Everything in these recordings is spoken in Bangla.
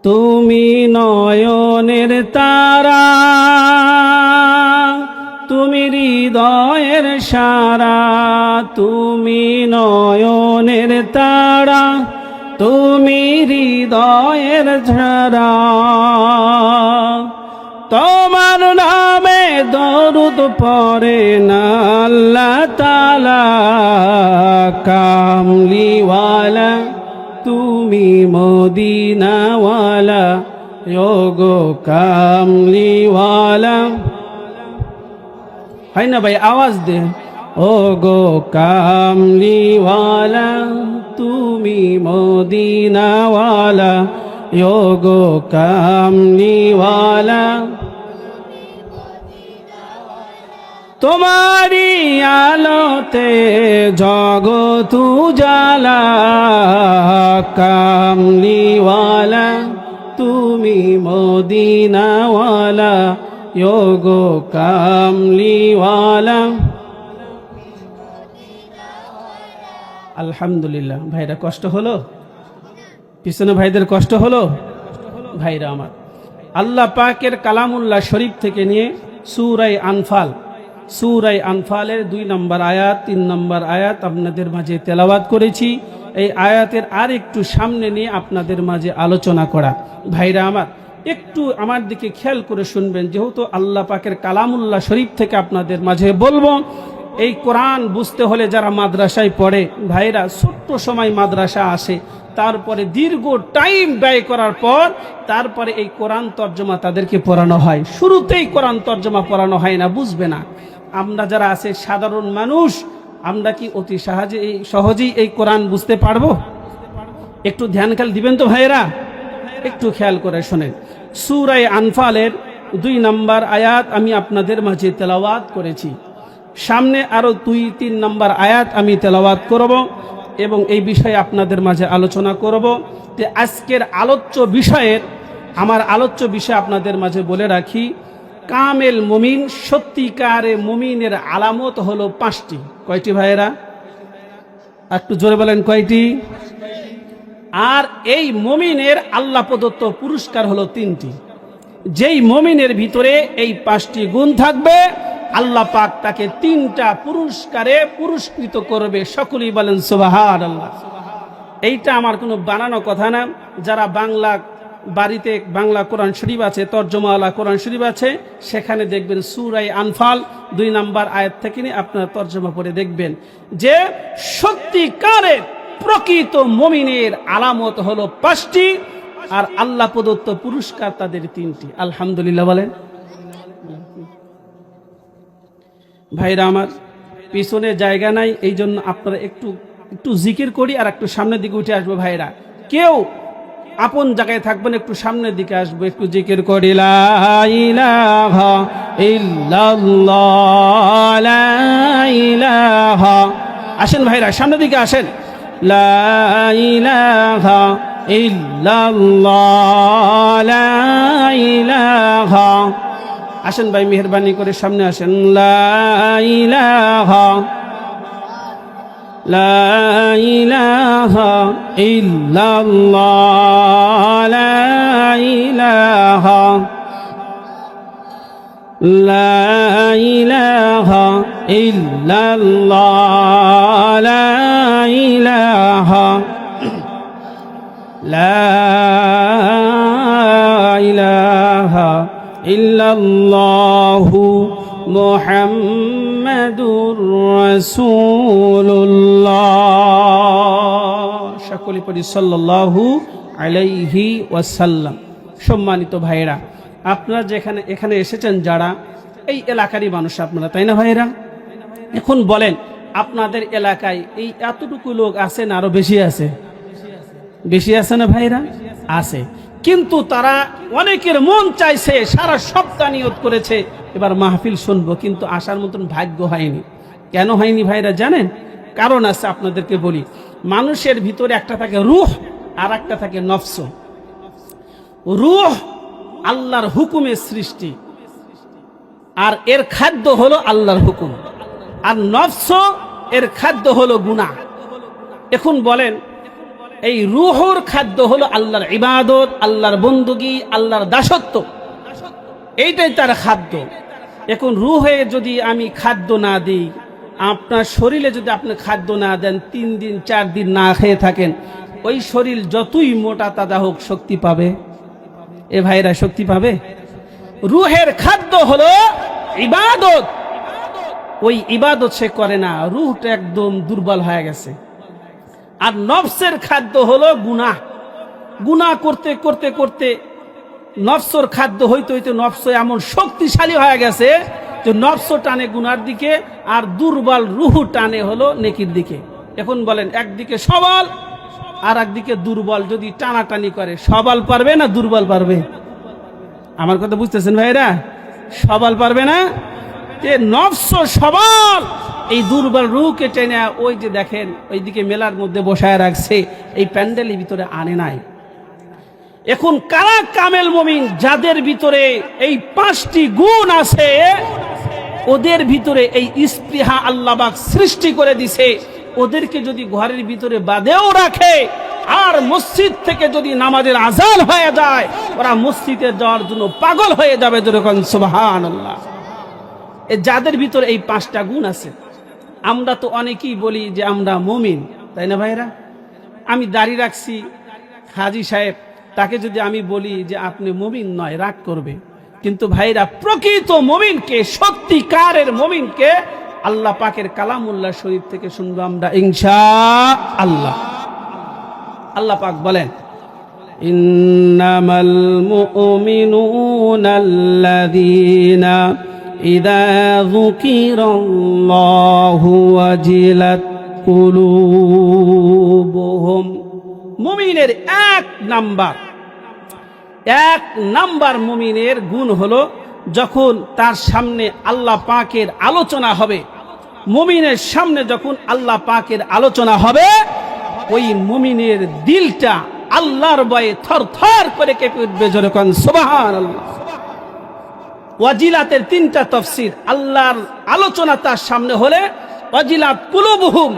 তুমি নয়নের তারা, তুমি হৃদয়ের সারা, তুমি নয়নের তারা, তুমি হৃদয়ের ঝরা। তোমার নামে দরুদ পড়ে না আল্লাহ তাআলা, কামলিওয়ালা তুমি মদিনাওয়ালা, যোগো কামলিওয়ালা। হয় না ভাই, আওয়াজ দে। ও গো কামলিওয়ালা তুমি মদিনাওয়ালা, যোগো কামলিওয়ালা। তোমারি আলোতে জগৎ উজালা, কামলিওয়ালা তুমি মদিনাওয়ালা, যোগো কামলিওয়ালা। আলহামদুলিল্লাহ। ভাইরা কষ্ট হলো? পিছনে ভাইদের কষ্ট হলো? ভাইরা আমার, আল্লাহ পাকের কালামুল্লাহ শরীফ থেকে নিয়ে সূরা আনফাল, সূরা আনফালের 2 নম্বর আয়াত 3 নম্বর আয়াত আপনাদের মাঝে তেলাওয়াত করেছি। এই আয়াতের আর একটু সামনে নিয়ে আপনাদের মাঝে আলোচনা করা। ভাইরা আমার, একটু আমার দিকে খেয়াল করে শুনবেন, যেহেতু আল্লাহ পাকের কালামুল্লাহ শরীফ থেকে আপনাদের মাঝে বলবো। এই কোরআন বুঝতে হলে যারা মাদ্রাসায় পড়ে ভাইরা, ছোট্ট সময় মাদ্রাসা আসে, তারপরে দীর্ঘ টাইম ব্যয় করার পর তারপরে এই কোরআন তর্জমা তাদেরকে পড়ানো হয়। শুরুতেই কোরআন তর্জমা পড়ানো হয় না, বুঝবে না। আমরা যারা আছে সাধারণ মানুষ, আমরা কি অতি সহজেই এই কোরআন বুঝতে পারবো? একটু ধ্যান খেয়াল দিবেন তো ভাইয়েরা, একটু খেয়াল করে শোনেন। সূরা আনফালের 2 নম্বর আয়াত আমি আপনাদের মাঝে তেলাওয়াত করেছি। সামনে আরো 2-3 নম্বর আয়াত আমি তেলাওয়াত করব এবং এই বিষয়ে আপনাদের মাঝে আলোচনা করব। যে আজকের আমার আলোচ্য বিষয় আপনাদের মাঝে বলে রাখি, কামেল মুমিন, সত্যিকারে মুমিনের আলামত হলো 5টি। কয়টি ভাইয়েরা? একটু জোরে বলেন, কয়টি? আর এই মুমিনের আল্লাহ প্রদত্ত পুরস্কার হলো 3টি। যেই মুমিনের ভিতরে এই 5টি গুণ থাকবে, আল্লাহ পাক তাকে 3টা পুরস্কারে পুরস্কৃত করবে। সকলেই বলেন সুবহানাল্লাহ। এইটা আমার কোনো বানানো কথা না। যারা বাড়িতে বাংলা কোরআন শরীফ আছে, তর্জমাওয়ালা কোরআন শরীফ আছে, সেখানে দেখবেন সূরা আনফাল 2 নম্বর আয়াত থেকে নিয়ে আপনারা তর্জমা পড়ে দেখবেন যে সত্যিকারের প্রকৃত মুমিনের আলামত হলো 5টি, আর আল্লাহ প্রদত্ত পুরস্কার তাদের 3টি। আলহামদুলিল্লাহ বলেন। ভাইরা আমার, পিছনে জায়গা নাই, এই জন্য আপনারা একটু জিকির করি আর একটু সামনের দিকে উঠে আসবো। ভাইরা কেউ আপন জায়গায় থাকবেন, একটু সামনের দিকে আসবো, একটু জিকির করি। লা ইলাহা ইল্লাল্লাহ, লা ইলাহা। আসেন ভাইরা, সামনের দিকে আসেন। লা ইলাহা ইল্লাল্লাহ, লা ইলাহা। আসেন ভাই, মেহেরবানি করে সামনে আসেন। লা ইলাহা, লা ইলাহা ইল্লাল্লাহ, লা ইলাহা, লা ইলাহা ইল্লাল্লাহ, লা ইলাহা, লা ইলাহা ইল্লাল্লাহু মুহাম্মাদুর রাসূলুল্লাহ। সকলে পড়ি সাল্লাল্লাহু আলাইহি ওয়াসাল্লাম। সম্মানিত ভাইরা, আপনারা এখানে এসেছেন যারা, এই এলাকারই মানুষ আপনারা, তাই না ভাইরা? এখন বলেন, আপনাদের এলাকায় এই এতটুকু লোক আছে না আরো বেশি আছে? বেশি আছে না ভাইরা? আছে। কিন্তু তারা অনেকের মন চাইছে, সারা সপ্তাহ নিয়ত করেছে এবার মাহফিল শুনবো, কিন্তু আসার মতন ভাগ্য হয়নি। কেন হয়নি ভাইরা জানেন? কারণ আছে, আপনাদেরকে বলি। মানুষের ভিতরে একটা থাকে রূহ আর একটা থাকে নফস। রূহ আল্লাহর হুকুমের সৃষ্টি, আর এর খাদ্য হলো আল্লাহর হুকুম। আর নফস এর খাদ্য হলো গুনাহ। এখন বলেন, এই রুহুর খাদ্য হলো আল্লাহর ইবাদত, আল্লাহর বন্দুকি, আল্লাহর দাসত্ব, এইটাই তার খাদ্য। এখন রুহে যদি আমি খাদ্য না দিই, আপনার শরীরে যদি আপনি খাদ্য না দেন, 3 দিন 4 দিন না খেয়ে থাকেন, ওই শরীর যতই মোটা তাজা হোক শক্তি পাবে? এ ভাইরা শক্তি পাবে? রুহের খাদ্য হলো ইবাদত, ওই ইবাদত সে করে না, রুহটা একদম দুর্বল হয়ে গেছে। আর নফসের খাদ্য হলো গুনাহ, গুনাহ করতে করতে করতে নফসর খাদ্য হইতে হইতে নফস এমন শক্তিশালী হয়ে গেছে যে নফস টানে গুনার দিকে, আর দুর্বল রুহ টানে হলো নেকির দিকে। এখন বলেন, একদিকে সবল আর একদিকে দুর্বল যদি টানাটানি করে, সবল পারবে না দুর্বল পারবে? আমার কথা বুঝতেছেন ভাইরা? সবল পারবে না? নফস সবল, এই দুর্বল রুহকে টেনে ওই যে দেখেন ওইদিকে মেলার মধ্যে বসায় রাখছে, এই প্যান্ডেলের ভিতরে আনে নাই। এখন কারা কামেল মুমিন? যাদের ভিতরে এই 5টি গুণ আছে, ওদের ভিতরে এই স্পৃহা আল্লাহ পাক সৃষ্টি করে দিছে। ওদেরকে যদি ঘরের ভিতরে বাঁধেও রাখে, আর মসজিদ থেকে যদি নামাজের আজান হয়ে যায়, ওরা মসজিদে যাওয়ার জন্য পাগল হয়ে যাবে। যেরকম সুবহানাল্লাহ। যাদের ভিতরে এই 5টা গুণ আছে। আমরা তো অনেকেই বলি যে আমরা মুমিন, তাই না ভাইরা? আমি দাড়ি রাখছি, হাজী সাহেব, তাকে যদি আমি বলি যে আপনি মুমিন নয়, রাগ করবে। কিন্তু ভাইরা, প্রকৃত মুমিনকে, সত্যিকারের মুমিনকে আল্লাহ পাকের কালামুল্লাহ শরীফ থেকে শুনবো আমরা ইনশাআল্লাহ। আল্লাহ পাক বলেন, ইন্নামাল মুমিনুনাল্লাযীনা ইযা যুকিরাল্লাহু ওয়াজিলাত কুলুবুহুম। মুমিনের এক নাম্বার মুমিনের গুণ হলো, যখন তার সামনে আল্লাহ পাকের আলোচনা হবে, মুমিনের সামনে যখন আল্লাহ পাকের আলোচনা হবে, ওই মুমিনের দিলটা আল্লাহর ভয়ে থরথর করে কেঁপে উঠবে। যেরকম সুবহানাল্লাহ। ওয়াজিলাতের 3টা তাফসীর। আল্লাহর আলোচনা তার সামনে হলে ওয়াজিলাত কুলুবুহুম,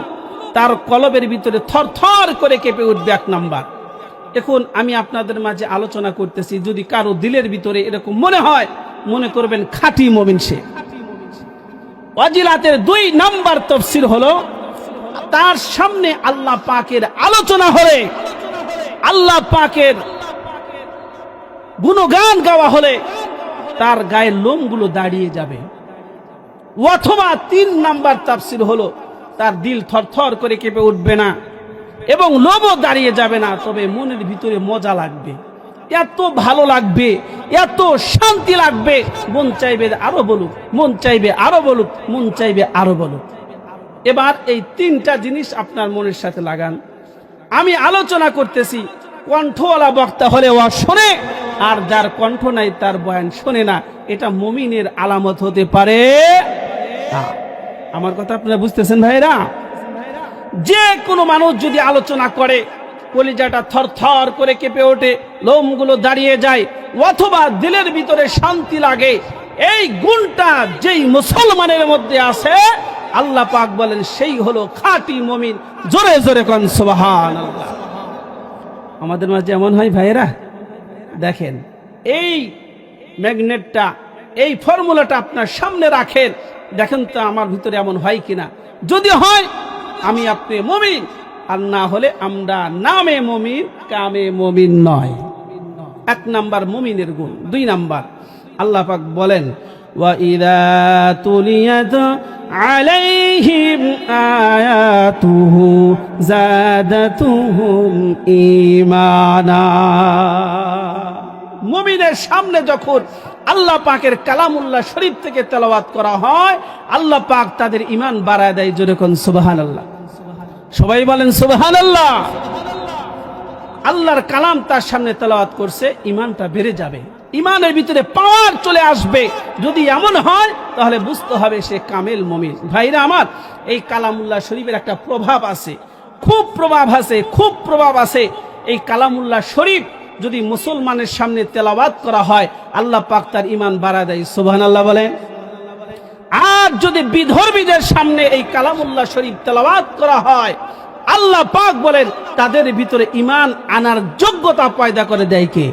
তার কলবের ভিতরে থরথর করে কেঁপে উঠবে 1 নাম্বার। এখন আমি আপনাদের মাঝে আলোচনা করতেছি, যদি কারো দিলের ভিতরে এরকম মনে হয়, মনে করবেন খাঁটি মুমিন সে। ওয়াজিলাতের 2 নাম্বার তাফসীর হলো, তার সামনে আল্লাহ পাকের আলোচনা হলে, আল্লাহ পাকের গুণগান গাওয়া হলে তার গায়ের লোমগুলো দাঁড়িয়ে যাবে। অথবা 3 নাম্বার তাফসীর হলো, তার দিল থরথর করে কেঁপে উঠবে না এবং লোমও দাঁড়িয়ে যাবে না, তবে মনের ভিতরে মজা লাগবে, এত ভালো লাগবে, এত শান্তি লাগবে, মন চাইবে আরো বলুক, মন চাইবে আরো বলুক, মন চাইবে আরো বলুক। এবার এই 3টা জিনিস আপনার মনের সাথে লাগান। আমি আলোচনা করতেছি, কণ্ঠওয়ালা বক্তা হলে ও শোনে, আর যার কণ্ঠ নাই তার বয়ান শোনে না। এটা মুমিনের আলামত হতে পারে। আমার কথা আপনারা বুঝতেছেন ভাইরা? যে কোনো মানুষ যদি আলোচনা করে, কলিজাটা থরথর করে কেঁপে ওঠে, লোমগুলো দাঁড়িয়ে যায়, অথবা দিলের ভিতরে শান্তি লাগে, এই গুণটা যেই মুসলমানের মধ্যে আছে, আল্লাহ পাক বলেন সেই হলো খাঁটি মুমিন। জোরে জোরে কোন সুবহানাল্লাহ। আমাদের মাঝে এমন হয় ভাইরা, দেখেন এই ম্যাগনেটটা, এই ফর্মুলাটা আপনার সামনে রাখেন, দেখেন তো আমার ভিতরে এমন হয় কিনা। যদি হয়, আমি আপনি মুমিন, আর না হলে আমরা নামে মুমিন, কামে মুমিন নয়। 1 নাম্বার মুমিনের গুণ। 2 নাম্বার, আল্লাহ পাক বলেন, ওয়া ইযা তুলিয়াত আলাইহিম আয়াতুহু যাদাতুহুম ঈমানা। মুমিনের সামনে যখন আল্লাহ পাকের কালামুল্লাহ শরীফ থেকে তেলাওয়াত করা হয়, আল্লাহ পাক তাদের ঈমান বাড়ায় দেয়। জোরে কোন সুবহানাল্লাহ। সবাই বলেন সুবহানাল্লাহ। আল্লাহর কালাম তার সামনে তেলাওয়াত করছে, ঈমানটা বেড়ে যাবে, ঈমানের ভিতরে পাওয়ার চলে আসবে। যদি এমন হয়, তাহলে বুঝতে হবে সে কামেল মুমিন। ভাইরা আমার, এই কালামুল্লাহ শরীফের একটা প্রভাব আছে, খুব প্রভাব আছে। এই কালামুল্লাহ শরীফ যদি মুসলমানের সামনে তেলাওয়াত করা হয়, আল্লাহ পাক তার ঈমান বাড়ায় দেয়। সুবহানাল্লাহ বলেন। আর যদি বিধর্মীদের সামনে এই কালামুল্লাহ শরীফ তেলাওয়াত করা হয়, আল্লাহ পাক বলেন তাদের ভিতরে ঈমান আনার যোগ্যতা পয়দা করে দেয় কে?